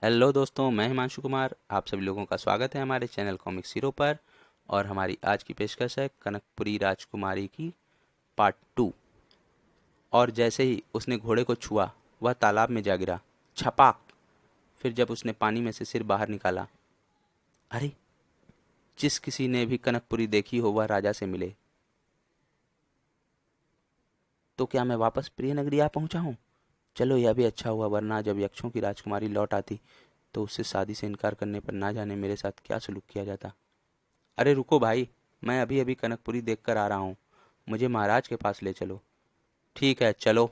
Hello दोस्तों, मैं हिमांशु कुमार। आप सभी लोगों का स्वागत है हमारे चैनल कॉमिक सीरो पर। और हमारी आज की पेशकश है कनकपुरी राजकुमारी की पार्ट 2। और जैसे ही उसने घोड़े को छुआ, वह तालाब में जा गिरा। छपाक। फिर जब उसने पानी में से सिर बाहर निकाला, अरे, जिस किसी ने भी कनकपुरी देखी हो वह राजा से मिले। तो क्या मैं वापस प्रिय नगरी आ पहुंचा हूँ? चलो, यह भी अच्छा हुआ, वरना जब यक्षों की राजकुमारी लौट आती तो उससे शादी से इनकार करने पर ना जाने मेरे साथ क्या सलूक किया जाता। अरे रुको भाई, मैं अभी अभी कनकपुरी देखकर आ रहा हूँ। मुझे महाराज के पास ले चलो। ठीक है, चलो।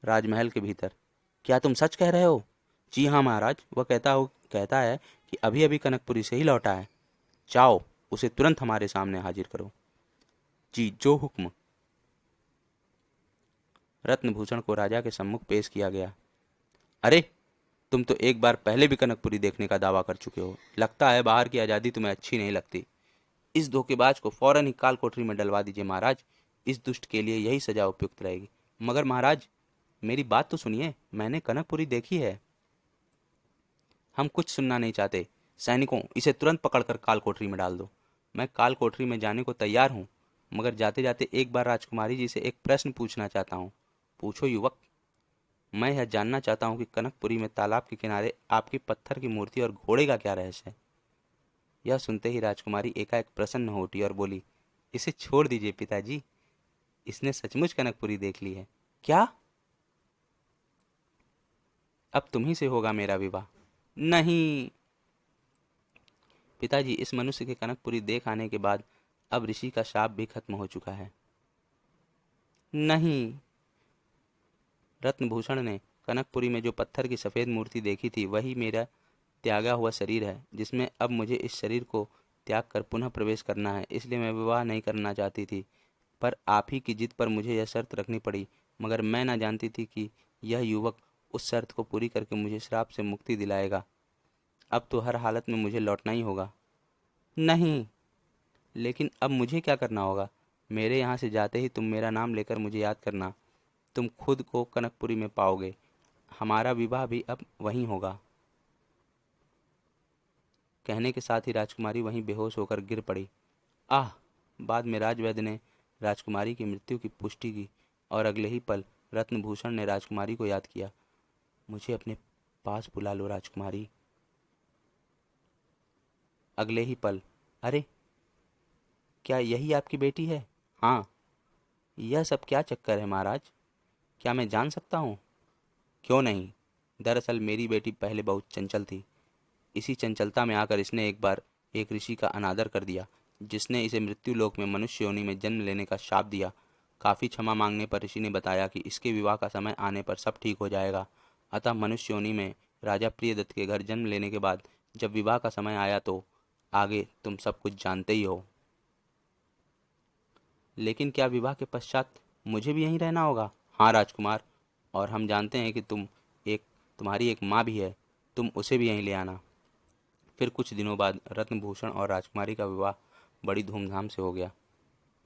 राजमहल के भीतर। क्या तुम सच कह रहे हो? जी हाँ महाराज, वह कहता है कि अभी अभी कनकपुरी से ही लौटा है। जाओ, उसे तुरंत हमारे सामने हाजिर करो। जी, जो हुक्म। रत्नभूषण को राजा के सम्मुख पेश किया गया। अरे, तुम तो एक बार पहले भी कनकपुरी देखने का दावा कर चुके हो। लगता है बाहर की आज़ादी तुम्हें अच्छी नहीं लगती। इस धोखेबाज को फौरन ही काल कोठरी में डलवा दीजिए महाराज। इस दुष्ट के लिए यही सजा उपयुक्त रहेगी। मगर महाराज, मेरी बात तो सुनिए, मैंने कनकपुरी देखी है। हम कुछ सुनना नहीं चाहते। सैनिकों, इसे तुरंत पकड़कर काल कोठरी में डाल दो। मैं काल कोठरी में जाने को तैयार हूँ, मगर जाते जाते एक बार राजकुमारी जी से एक प्रश्न पूछना चाहता हूँ। पूछो युवक। मैं यह जानना चाहता हूँ कि कनकपुरी में तालाब के किनारे आपकी पत्थर की मूर्ति और घोड़े का क्या रहस्य है। यह सुनते ही राजकुमारी एकाएक प्रसन्न हो उठी और बोली, इसे छोड़ दीजिए पिताजी। इसने सचमुच कनकपुरी देख ली है। क्या? अब तुम्ही से होगा मेरा विवाह। नहीं पिताजी, इस मनुष्य के कनकपुरी देख आने के बाद अब ऋषि का शाप भी खत्म हो चुका है। नहीं। रत्नभूषण ने कनकपुरी में जो पत्थर की सफ़ेद मूर्ति देखी थी वही मेरा त्यागा हुआ शरीर है, जिसमें अब मुझे इस शरीर को त्याग कर पुनः प्रवेश करना है। इसलिए मैं विवाह नहीं करना चाहती थी, पर आप ही की जिद पर मुझे यह शर्त रखनी पड़ी। मगर मैं न जानती थी कि यह युवक उस शर्त को पूरी करके मुझे श्राप से मुक्ति दिलाएगा। अब तो हर हालत में मुझे लौटना ही होगा। नहीं, लेकिन अब मुझे क्या करना होगा? मेरे यहाँ से जाते ही तुम मेरा नाम लेकर मुझे याद करना। तुम खुद को कनकपुरी में पाओगे। हमारा विवाह भी अब वहीं होगा। कहने के साथ ही राजकुमारी वहीं बेहोश होकर गिर पड़ी। आह! बाद में राजवैद्य ने राजकुमारी की मृत्यु की पुष्टि की और अगले ही पल रत्नभूषण ने राजकुमारी को याद किया। मुझे अपने पास बुला लो राजकुमारी। अगले ही पल, अरे, क्या यही आपकी बेटी है? हाँ। यह सब क्या चक्कर है महाराज? क्या मैं जान सकता हूँ? क्यों नहीं। दरअसल मेरी बेटी पहले बहुत चंचल थी। इसी चंचलता में आकर इसने एक बार एक ऋषि का अनादर कर दिया, जिसने इसे मृत्यु लोक में मनुष्य योनि में जन्म लेने का शाप दिया। काफ़ी क्षमा मांगने पर ऋषि ने बताया कि इसके विवाह का समय आने पर सब ठीक हो जाएगा। अतः मनुष्य योनि में राजा प्रियदत्त के घर जन्म लेने के बाद जब विवाह का समय आया तो आगे तुम सब कुछ जानते ही हो। लेकिन क्या विवाह के पश्चात मुझे भी यहीं रहना होगा? हाँ राजकुमार, और हम जानते हैं कि एक तुम्हारी एक माँ भी है। तुम उसे भी यहीं ले आना। फिर कुछ दिनों बाद रत्नभूषण और राजकुमारी का विवाह बड़ी धूमधाम से हो गया।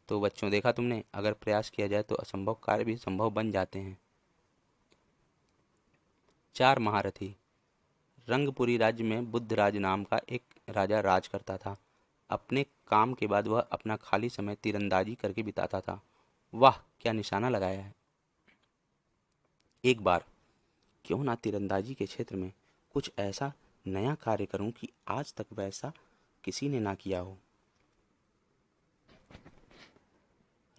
तो बच्चों, देखा तुमने, अगर प्रयास किया जाए तो असंभव कार्य भी संभव बन जाते हैं। चार महारथी। रंगपुरी राज्य में बुद्धराज नाम का एक राजा राज करता था। अपने काम के बाद वह अपना खाली समय तीरंदाजी करके बिताता था। वाह, क्या निशाना लगाया है! एक बार क्यों ना तीरंदाजी के क्षेत्र में कुछ ऐसा नया कार्य करूं कि आज तक वैसा किसी ने ना किया हो।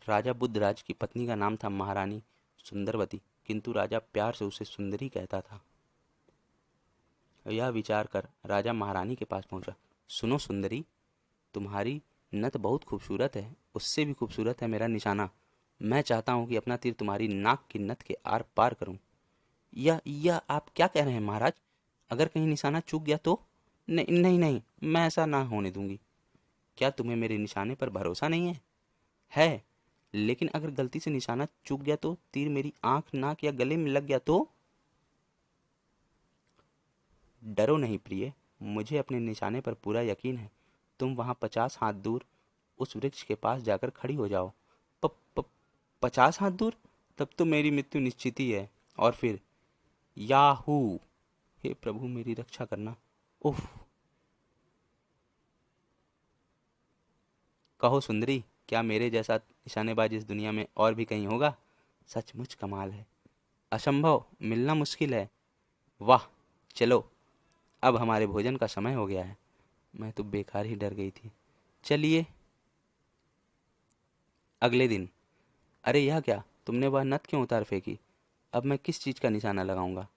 राजा बुद्धराज की पत्नी का नाम था महारानी सुंदरवती, किंतु राजा प्यार से उसे सुंदरी कहता था। यह विचार कर राजा महारानी के पास पहुंचा। सुनो सुंदरी, तुम्हारी नत बहुत खूबसूरत है, उससे भी खूबसूरत है मेरा निशाना। मैं चाहता हूं कि अपना तीर तुम्हारी नाक की नथ के आर पार करूं। यह आप क्या कह रहे हैं महाराज? अगर कहीं निशाना चूक गया तो? नहीं नहीं नहीं, मैं ऐसा ना होने दूंगी। क्या तुम्हें मेरे निशाने पर भरोसा नहीं है? है, लेकिन अगर गलती से निशाना चूक गया तो, तीर मेरी आंख, नाक या गले में लग गया तो? डरो नहीं प्रिय, मुझे अपने निशाने पर पूरा यकीन है। तुम वहां 50 हाथ दूर उस वृक्ष के पास जाकर खड़ी हो जाओ। प, प, 50 हाथ दूर? तब तो मेरी मृत्यु निश्चित ही है। और फिर याहू! हे प्रभु मेरी रक्षा करना। उफ। कहो सुंदरी, क्या मेरे जैसा निशानेबाज इस दुनिया में और भी कहीं होगा? सचमुच कमाल है। असंभव, मिलना मुश्किल है। वाह। चलो, अब हमारे भोजन का समय हो गया है। मैं तो बेकार ही डर गई थी। चलिए। अगले दिन। अरे यह क्या, तुमने वह नथ क्यों उतार फेंकी? अब मैं किस चीज़ का निशाना लगाऊंगा?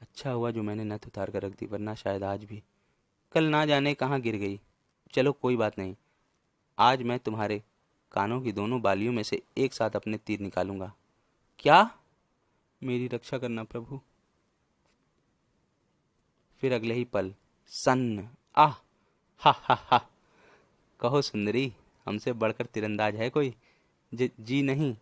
अच्छा हुआ जो मैंने नथ उतार कर रख दी, वरना शायद आज भी, कल ना जाने कहाँ गिर गई। चलो कोई बात नहीं, आज मैं तुम्हारे कानों की दोनों बालियों में से एक साथ अपने तीर निकालूंगा। क्या? मेरी रक्षा करना प्रभु। फिर अगले ही पल, सन्न। आह। हा हा हा। कहो सुंदरी, हमसे बढ़कर तीरंदाज है कोई? जी नहीं।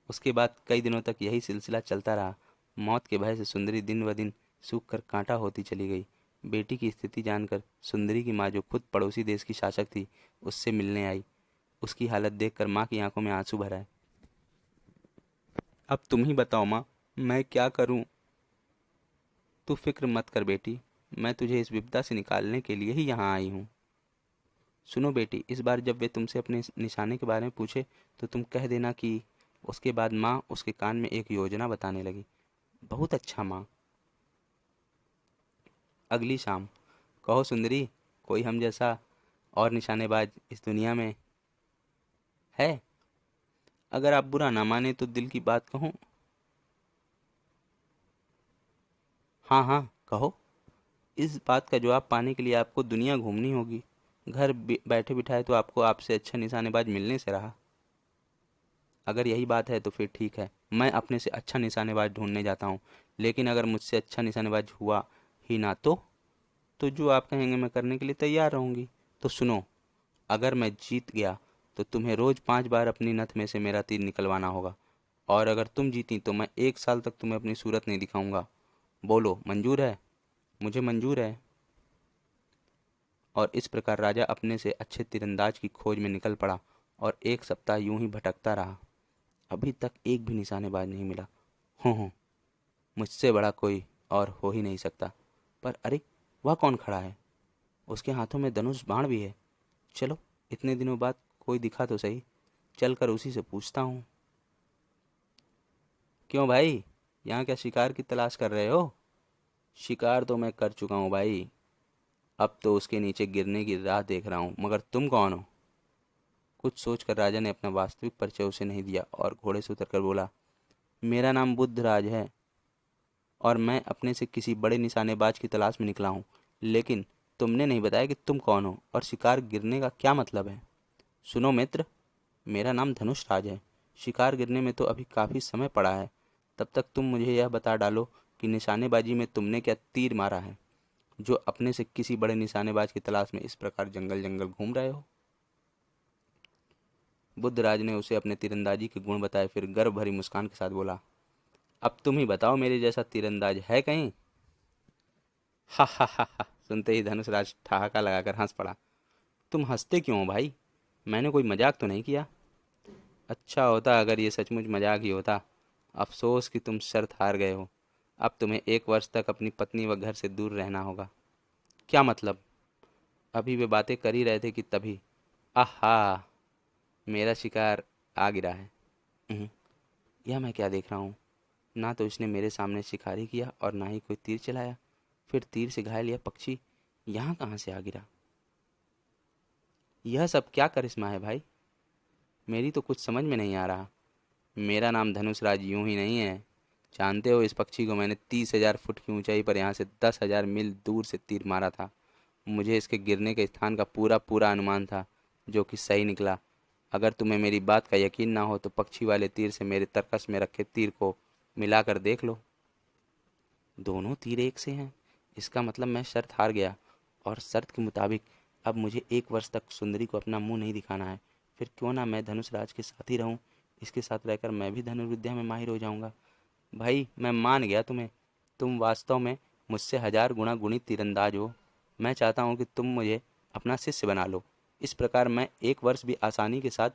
उसके बाद कई दिनों तक यही सिलसिला चलता रहा। मौत के भय से सुंदरी दिन ब दिन सूख कर कांटा होती चली गई। बेटी की स्थिति जानकर सुंदरी की माँ, जो खुद पड़ोसी देश की शासक थी, उससे मिलने आई। उसकी हालत देखकर माँ की आंखों में आंसू भर आए। अब तुम ही बताओ माँ, मैं क्या करूं? तू फिक्र मत कर बेटी, मैं तुझे इस विपदा से निकालने के लिए ही यहाँ आई हूँ। सुनो बेटी, इस बार जब वे तुमसे अपने निशाने के बारे में पूछे तो तुम कह देना कि। उसके बाद माँ उसके कान में एक योजना बताने लगी। बहुत अच्छा माँ। अगली शाम। कहो सुंदरी, कोई हम जैसा और निशानेबाज इस दुनिया में है? अगर आप बुरा ना माने तो दिल की बात कहूँ। हाँ हाँ, कहो। इस बात का जवाब पाने के लिए आपको दुनिया घूमनी होगी। घर बैठे बिठाए तो आपको आपसे अच्छा निशानेबाज मिलने से रहा। अगर यही बात है तो फिर ठीक है, मैं अपने से अच्छा निशानेबाज ढूंढने जाता हूँ। लेकिन अगर मुझसे अच्छा निशानेबाज हुआ ही ना तो जो आप कहेंगे मैं करने के लिए तैयार रहूंगी। तो सुनो, अगर मैं जीत गया तो तुम्हें रोज 5 बार अपनी नथ में से मेरा तीर निकलवाना होगा। और अगर तुम जीती तो मैं 1 साल तक तुम्हें अपनी सूरत नहीं दिखाऊंगा। बोलो मंजूर है? मुझे मंजूर है। और इस प्रकार राजा अपने से अच्छे तीरंदाज की खोज में निकल पड़ा और 1 सप्ताह यूं ही भटकता रहा। अभी तक एक भी निशानेबाज नहीं मिला। हो, मुझसे बड़ा कोई और हो ही नहीं सकता। पर अरे, वह कौन खड़ा है? उसके हाथों में धनुष बाण भी है। चलो, इतने दिनों बाद कोई दिखा तो सही, चलकर उसी से पूछता हूँ। क्यों भाई, यहाँ क्या शिकार की तलाश कर रहे हो? शिकार तो मैं कर चुका हूँ भाई, अब तो उसके नीचे गिरने की राह देख रहा हूँ। मगर तुम कौन हो? कुछ सोचकर राजा ने अपना वास्तविक परिचय उसे नहीं दिया और घोड़े से उतरकर बोला, मेरा नाम बुद्धराज है और मैं अपने से किसी बड़े निशानेबाज की तलाश में निकला हूँ। लेकिन तुमने नहीं बताया कि तुम कौन हो और शिकार गिरने का क्या मतलब है। सुनो मित्र, मेरा नाम धनुष राज है। शिकार गिरने में तो अभी काफ़ी समय पड़ा है। तब तक तुम मुझे यह बता डालो कि निशानेबाजी में तुमने क्या तीर मारा है, जो अपने से किसी बड़े निशानेबाज की तलाश में इस प्रकार जंगल जंगल घूम रहे हो। बुद्धराज ने उसे अपने तीरंदाजी के गुण बताए, फिर गर्व भरी मुस्कान के साथ बोला, अब तुम ही बताओ, मेरे जैसा तीरंदाज है कहीं? हा हा हा हा। सुनते ही धनुषराज ठहाका लगाकर हंस पड़ा। तुम हंसते क्यों हो भाई? मैंने कोई मजाक तो नहीं किया। अच्छा होता अगर ये सचमुच मजाक ही होता। अफसोस कि तुम शर्त हार गए हो। अब तुम्हें 1 वर्ष तक अपनी पत्नी व घर से दूर रहना होगा। क्या मतलब? अभी वे बातें कर ही रहे थे कि तभी, आहा, मेरा शिकार आ गिरा है। उहुं, यह मैं क्या देख रहा हूँ? ना तो इसने मेरे सामने शिकार ही किया और ना ही कोई तीर चलाया। फिर तीर से घायल यह पक्षी यहाँ कहाँ से आ गिरा? यह सब क्या करिश्मा है भाई, मेरी तो कुछ समझ में नहीं आ रहा। मेरा नाम धनुषराज यूं ही नहीं है। जानते हो, इस पक्षी को मैंने 30,000 फुट की ऊंचाई पर यहाँ से 10,000 मील दूर से तीर मारा था। मुझे इसके गिरने के स्थान का पूरा पूरा अनुमान था, जो कि सही निकला। अगर तुम्हें मेरी बात का यकीन ना हो तो पक्षी वाले तीर से मेरे तरकस में रखे तीर को मिलाकर देख लो। दोनों तीर एक से हैं। इसका मतलब मैं शर्त हार गया। और शर्त के मुताबिक अब मुझे 1 वर्ष तक सुंदरी को अपना मुंह नहीं दिखाना है। फिर क्यों ना मैं धनुषराज के साथ ही रहूं। इसके साथ रहकर मैं भी धनुर्विद्या में माहिर हो जाऊंगा। भाई मैं मान गया तुम्हें। तुम वास्तव में मुझसे 1000 गुना गुणी तीरंदाज हो। मैं चाहता हूँ कि तुम मुझे अपना शिष्य बना लो। इस प्रकार मैं 1 वर्ष भी आसानी के साथ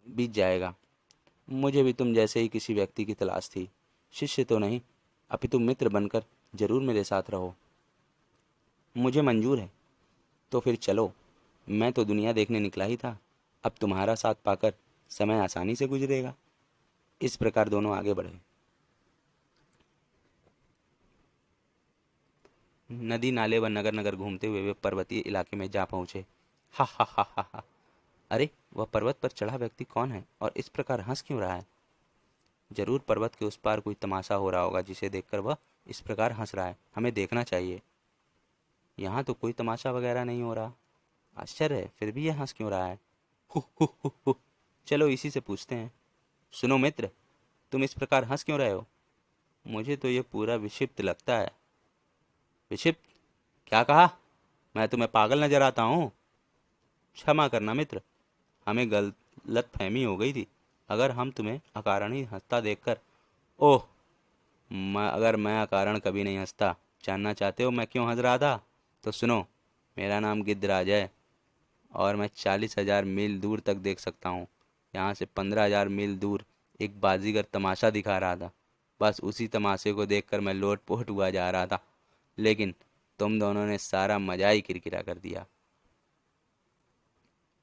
बीत जाएगा। मुझे भी तुम जैसे ही किसी व्यक्ति की तलाश थी। शिष्य तो नहीं, अपितु मित्र बनकर जरूर मेरे साथ रहो। मुझे मंजूर है। तो फिर चलो, मैं तो दुनिया देखने निकला ही था, अब तुम्हारा साथ पाकर समय आसानी से गुजरेगा। इस प्रकार दोनों आगे बढ़े। नदी नाले व नगर नगर घूमते हुए वे पर्वतीय इलाके में जा पहुंचे। हा हा हा हा हा। अरे, वह पर्वत पर चढ़ा व्यक्ति कौन है और इस प्रकार हंस क्यों रहा है? जरूर पर्वत के उस पार कोई तमाशा हो रहा होगा जिसे देखकर वह इस प्रकार हंस रहा है। हमें देखना चाहिए। यहाँ तो कोई तमाशा वगैरह नहीं हो रहा। आश्चर्य है, फिर भी यह हंस क्यों रहा है? Who who who who. चलो इसी से पूछते हैं। सुनो मित्र, तुम इस प्रकार हंस क्यों रहे हो? मुझे तो यह पूरा विक्षिप्त लगता है। विक्षिप्त? क्या कहा? मैं तुम्हें पागल नजर आता हूँ? क्षमा करना मित्र, हमें गलत फहमी हो गई थी। अगर हम तुम्हें अकारण ही हंसता देखकर। ओह, अगर मैं अकारण कभी नहीं हंसता। जानना चाहते हो मैं क्यों हंस रहा था? तो सुनो, मेरा नाम गिद्धराज है और मैं 40,000 मील दूर तक देख सकता हूँ। यहाँ से 15,000 मील दूर एक बाजीगर तमाशा दिखा रहा था। बस उसी तमाशे को देखकर मैं लोटपोट हुआ जा रहा था, लेकिन तुम दोनों ने सारा मजा ही किरकिरा कर दिया।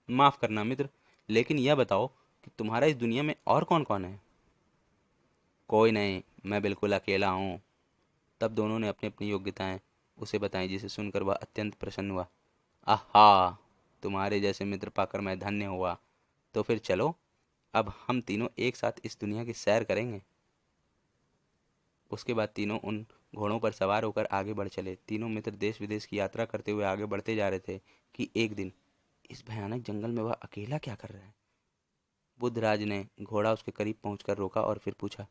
माफ करना मित्र, लेकिन यह बताओ कि तुम्हारा इस दुनिया में और कौन कौन है? कोई नहीं, मैं बिल्कुल अकेला हूँ। तब दोनों ने अपनी अपनी योग्यताएं उसे बताई, जिसे सुनकर वह अत्यंत प्रसन्न हुआ। आहा, तुम्हारे जैसे मित्र पाकर मैं धन्य हुआ। तो फिर चलो, अब हम तीनों एक साथ इस दुनिया की सैर करेंगे। उसके बाद तीनों उन घोड़ों पर सवार होकर आगे बढ़ चले। तीनों मित्र देश विदेश की यात्रा करते हुए आगे बढ़ते जा रहे थे कि एक दिन इस भयानक जंगल में वह अकेला क्या कर रहा है? बुद्धराज ने घोड़ा उसके करीब पहुंचकर रोका और फिर पूछा,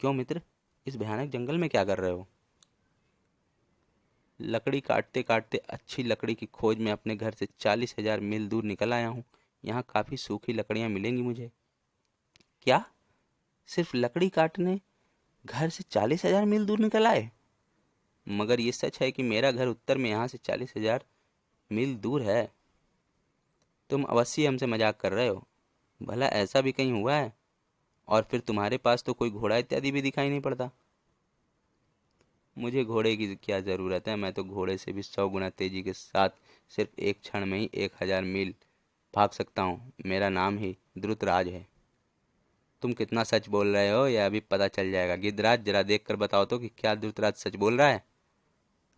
क्यों मित्र, इस भयानक जंगल में क्या कर रहे हो? लकड़ी काटते काटते अच्छी लकड़ी की खोज में अपने घर से 40,000 मील दूर निकल आया हूँ। यहाँ काफ़ी सूखी लकड़ियाँ मिलेंगी मुझे। क्या? सिर्फ लकड़ी काटने घर से 40,000 मील दूर निकल आए? मगर ये सच है कि मेरा घर उत्तर में यहाँ से 40,000 मील दूर है। तुम अवश्य हमसे मजाक कर रहे हो। भला ऐसा भी कहीं हुआ है? और फिर तुम्हारे पास तो कोई घोड़ा इत्यादि भी दिखाई नहीं पड़ता। मुझे घोड़े की क्या ज़रूरत है? मैं तो घोड़े से भी 100 गुना तेजी के साथ सिर्फ एक क्षण में ही 1,000 मील भाग सकता हूँ। मेरा नाम ही द्रुतराज है। तुम कितना सच बोल रहे हो यह अभी पता चल जाएगा। गिद्धराज, जरा देख कर बताओ तो कि क्या द्रुतराज सच बोल रहा है।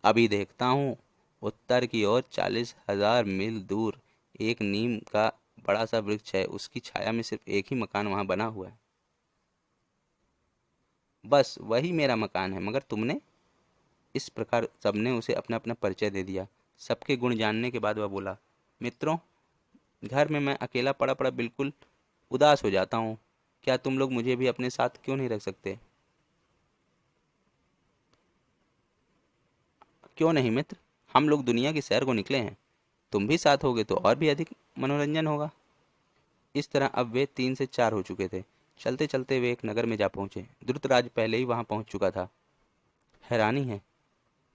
अभी देखता हूँ। उत्तर की ओर 40,000 मील दूर एक नीम का बड़ा सा वृक्ष है। उसकी छाया में सिर्फ एक ही मकान वहां बना हुआ है। बस वही मेरा मकान है। मगर तुमने? इस प्रकार सबने उसे अपना अपना परिचय दे दिया। सबके गुण जानने के बाद वह बोला, मित्रों, घर में मैं अकेला पड़ा पड़ा बिल्कुल उदास हो जाता हूँ। क्या तुम लोग मुझे भी अपने साथ क्यों नहीं रख सकते? क्यों नहीं मित्र, हम लोग दुनिया की सैर को निकले हैं। तुम भी साथ होगे तो और भी अधिक मनोरंजन होगा। इस तरह अब वे 3 से 4 हो चुके थे। चलते चलते वे एक नगर में जा पहुंचे। द्रुतराज पहले ही वहां पहुंच चुका था। हैरानी है,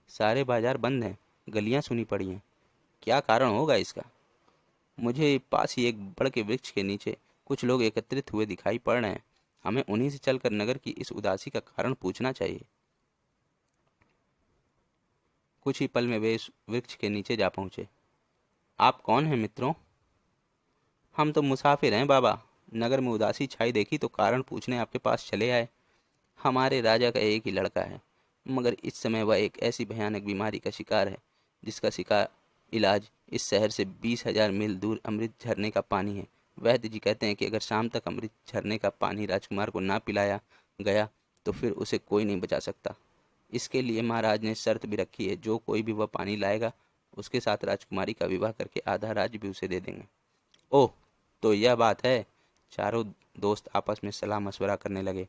सारे बाजार बंद हैं, गलियां सुनी पड़ी हैं। क्या कारण होगा इसका? मुझे पास ही एक बड़ के वृक्ष के नीचे कुछ लोग एकत्रित हुए दिखाई पड़ रहे हैं। हमें उन्हीं से चलकर नगर की इस उदासी का कारण पूछना चाहिए। कुछ ही पल में वे इस वृक्ष के नीचे जा पहुंचे। आप कौन हैं मित्रों? हम तो मुसाफिर हैं बाबा। नगर में उदासी छाई देखी तो कारण पूछने आपके पास चले आए। हमारे राजा का एक ही लड़का है, मगर इस समय वह एक ऐसी भयानक बीमारी का शिकार है जिसका शिकार इलाज इस शहर से 20,000 मील दूर अमृत झरने का पानी है। वैद्य जी कहते हैं कि अगर शाम तक अमृत झरने का पानी राजकुमार को ना पिलाया गया तो फिर उसे कोई नहीं बचा सकता। इसके लिए महाराज ने शर्त भी रखी है, जो कोई भी वह पानी लाएगा उसके साथ राजकुमारी का विवाह करके आधा राज्य भी उसे दे देंगे। ओह, तो यह बात है। चारों दोस्त आपस में सलाह मशवरा करने लगे।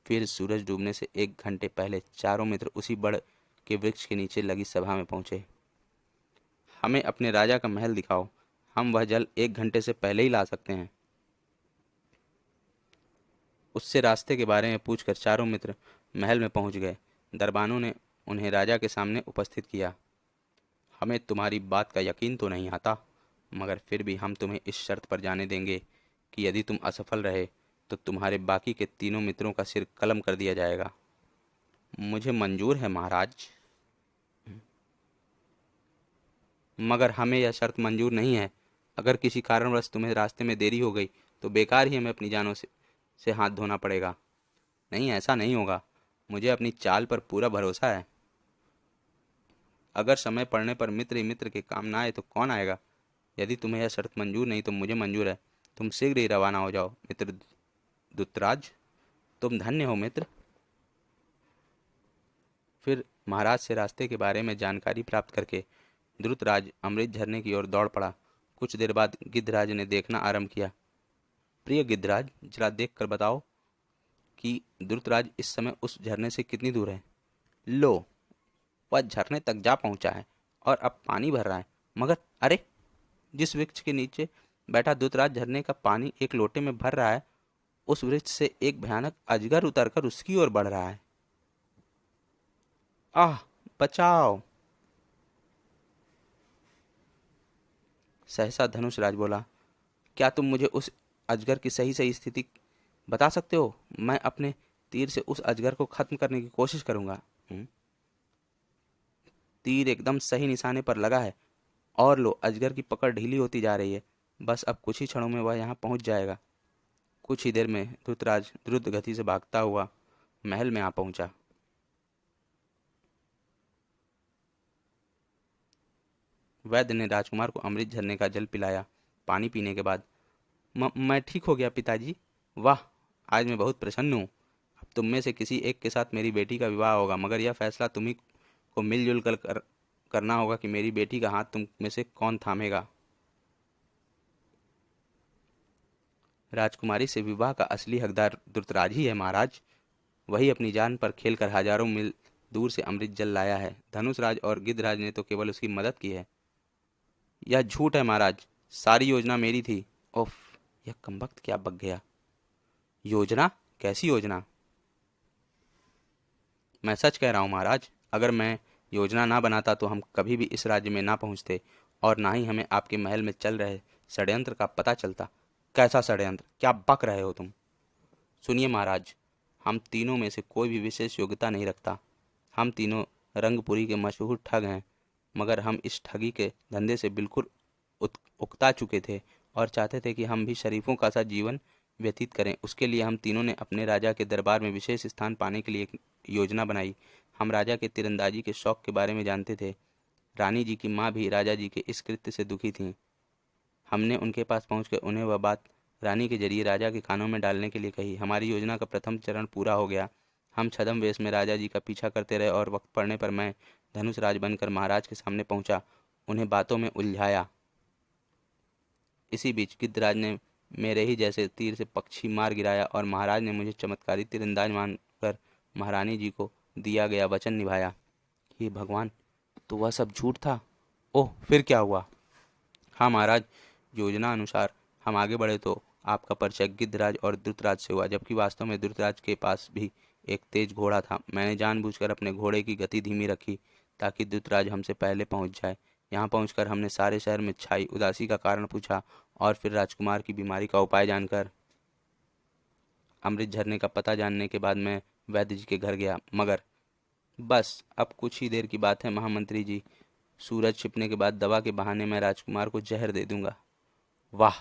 फिर सूरज डूबने से 1 घंटे पहले चारों मित्र उसी बड़ के वृक्ष के नीचे लगी सभा में पहुंचे। हमें अपने राजा का महल दिखाओ, हम वह जल 1 घंटे से पहले ही ला सकते हैं। उससे रास्ते के बारे में पूछकर चारों मित्र महल में पहुंच गए। दरबानों ने उन्हें राजा के सामने उपस्थित किया। हमें तुम्हारी बात का यकीन तो नहीं आता, मगर फिर भी हम तुम्हें इस शर्त पर जाने देंगे कि यदि तुम असफल रहे तो तुम्हारे बाकी के तीनों मित्रों का सिर कलम कर दिया जाएगा। मुझे मंजूर है महाराज, मगर हमें यह शर्त मंजूर नहीं है। अगर किसी कारणवश तुम्हें रास्ते में देरी हो गई तो बेकार ही हमें अपनी जानों से हाथ धोना पड़ेगा। नहीं, ऐसा नहीं होगा। मुझे अपनी चाल पर पूरा भरोसा है। अगर समय पड़ने पर मित्र ही मित्र के काम ना आए तो कौन आएगा। यदि तुम्हें यह शर्त मंजूर नहीं तो मुझे मंजूर है। तुम शीघ्र ही रवाना हो जाओ मित्र दूतराज। तुम धन्य हो मित्र। फिर महाराज से रास्ते के बारे में जानकारी प्राप्त करके द्रुतराज अमृत झरने की ओर दौड़ पड़ा। कुछ देर बाद गिद्धराज ने देखना आरंभ किया। प्रिय गिद्धराज, जरा देख कर बताओ कि द्रुतराज इस समय उस झरने से कितनी दूर है। लो, वह झरने तक जा पहुंचा है और अब पानी भर रहा है। मगर अरे, जिस वृक्ष के नीचे बैठा दूतराज झरने का पानी एक लोटे में भर रहा है, उस वृक्ष से एक भयानक अजगर उतरकर उसकी ओर बढ़ रहा है। आह, बचाओ! सहसा धनुषराज बोला। क्या तुम मुझे उस अजगर की सही सही स्थिति बता सकते हो? मैं अपने तीर से उस अजगर को खत्म करने की कोशिश करूंगा। तीर एकदम सही निशाने पर लगा है। और लो, अजगर की पकड़ ढीली होती जा रही है। बस अब कुछ ही क्षणों में वह यहाँ पहुंच जाएगा। कुछ ही देर में धृतराज द्रुत गति से भागता हुआ महल में आ पहुंचा। वैद्य ने राजकुमार को अमृत झरने का जल पिलाया। पानी पीने के बाद मैं ठीक हो गया पिताजी। वाह, आज मैं बहुत प्रसन्न हूँ। अब तुम में से किसी एक के साथ मेरी बेटी का विवाह होगा, मगर यह फैसला तुम्ही को मिलजुल करना होगा कि मेरी बेटी का हाथ तुम में से कौन थामेगा। राजकुमारी से विवाह का असली हकदार धृतराज ही है महाराज। वही अपनी जान पर खेलकर हजारों मील दूर से अमृत जल लाया है। धनुषराज और गिद्धराज ने तो केवल उसकी मदद की है। यह झूठ है महाराज, सारी योजना मेरी थी। ओफ, यह कमबख्त क्या बक गया। योजना? कैसी योजना? मैं सच कह रहा हूँ महाराज। अगर मैं योजना ना बनाता तो हम कभी भी इस राज्य में ना पहुंचते और ना ही हमें आपके महल में चल रहे षड्यंत्र का पता चलता। कैसा षड्यंत्र? क्या बक रहे हो तुम? सुनिए महाराज, हम तीनों में से कोई भी विशेष योग्यता नहीं रखता। हम तीनों रंगपुरी के मशहूर ठग हैं, मगर हम इस ठगी के धंधे से बिल्कुल उकता चुके थे और चाहते थे कि हम भी शरीफों का सा जीवन व्यतीत करें। उसके लिए हम तीनों ने अपने राजा के दरबार में विशेष स्थान पाने के लिए एक योजना बनाई। हम राजा के तीरंदाजी के शौक के बारे में जानते थे। रानी जी की माँ भी राजा जी के इस कृत्य से दुखी थीं। हमने उनके पास पहुंचकर उन्हें वह बात रानी के जरिए राजा के कानों में डालने के लिए कही। हमारी योजना का प्रथम चरण पूरा हो गया। हम छद्म वेश में राजा जी का पीछा करते रहे और वक्त पड़ने पर मैं धनुषराज बनकर महाराज के सामने पहुंचा, उन्हें बातों में उलझाया। इसी बीच गिद्धराज ने मेरे ही जैसे तीर से पक्षी मार गिराया और महाराज ने मुझे चमत्कारी तीरंदाज मानकर महारानी जी को दिया गया वचन निभाया। हे भगवान, तो वह सब झूठ था? ओह, फिर क्या हुआ? हाँ महाराज, योजना अनुसार हम आगे बढ़े तो आपका परिचय गिद्धराज और धृतराज से हुआ, जबकि वास्तव में धृतराज के पास भी एक तेज घोड़ा था। मैंने जानबूझकर अपने घोड़े की गति धीमी रखी ताकि धृतराज हमसे पहले पहुंच जाए। यहाँ पहुंचकर हमने सारे शहर में छाई उदासी का कारण पूछा और फिर राजकुमार की बीमारी का उपाय जानकर अमृत झरने का पता जानने के बाद मैं वैद्य जी के घर गया। मगर बस अब कुछ ही देर की बात है महामंत्री जी। सूरज छिपने के बाद दवा के बहाने मैं राजकुमार को जहर दे दूंगा। वाह,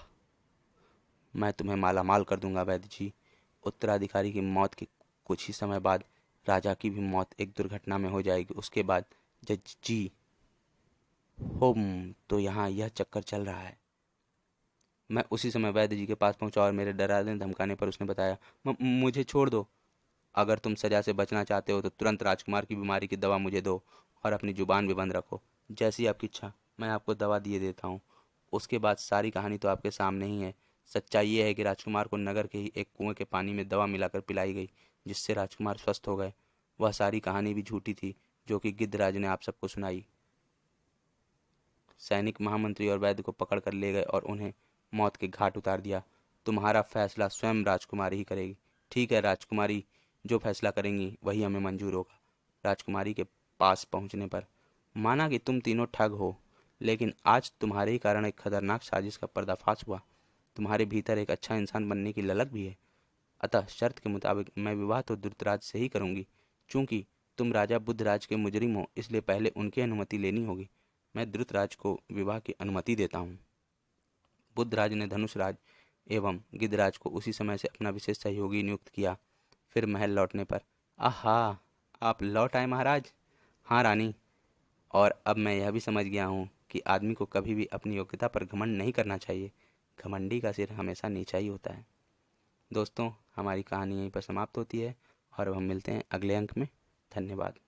मैं तुम्हें माला माल कर दूंगा वैद्य जी। उत्तराधिकारी की मौत के कुछ ही समय बाद राजा की भी मौत एक दुर्घटना में हो जाएगी। उसके बाद जज जी। तो यहाँ यह चक्कर चल रहा है। मैं उसी समय वैद्य जी के पास पहुंचा और मेरे डराने धमकाने पर उसने बताया, मुझे छोड़ दो। अगर तुम सजा से बचना चाहते हो तो तुरंत राजकुमार की बीमारी की दवा मुझे दो और अपनी जुबान भी बंद रखो। जैसी आपकी इच्छा, मैं आपको दवा दिए देता हूँ। उसके बाद सारी कहानी तो आपके सामने ही है। सच्चाई ये है कि राजकुमार को नगर के ही एक कुएं के पानी में दवा मिलाकर पिलाई गई, जिससे राजकुमार स्वस्थ हो गए। वह सारी कहानी भी झूठी थी जो कि गिद्धराज ने आप सबको सुनाई। सैनिक महामंत्री और वैद्य को पकड़ कर ले गए और उन्हें मौत के घाट उतार दिया। तुम्हारा फैसला स्वयं राजकुमारी ही करेगी। ठीक है राजकुमारी, जो फैसला करेंगी वही हमें मंजूर होगा। राजकुमारी के पास पहुंचने पर, माना कि तुम तीनों ठग हो, लेकिन आज तुम्हारे ही कारण एक खतरनाक साजिश का पर्दाफाश हुआ। तुम्हारे भीतर एक अच्छा इंसान बनने की ललक भी है। अतः शर्त के मुताबिक मैं विवाह तो धृतराज से ही करूंगी, चूंकि तुम राजा बुद्धराज के मुजरिम हो, इसलिए पहले उनकी अनुमति लेनी होगी। मैं धृतराज को विवाह की अनुमति देता हूँ। बुद्धराज ने धनुषराज एवं गिद्धराज को उसी समय से अपना विशेष सहयोगी नियुक्त किया। फिर महल लौटने पर, आहा, आप लौट आए महाराज। हाँ रानी, और अब मैं यह भी समझ गया हूँ कि आदमी को कभी भी अपनी योग्यता पर घमंड नहीं करना चाहिए। घमंडी का सिर हमेशा नीचा ही होता है। दोस्तों, हमारी कहानी यहीं पर समाप्त होती है और अब हम मिलते हैं अगले अंक में। धन्यवाद।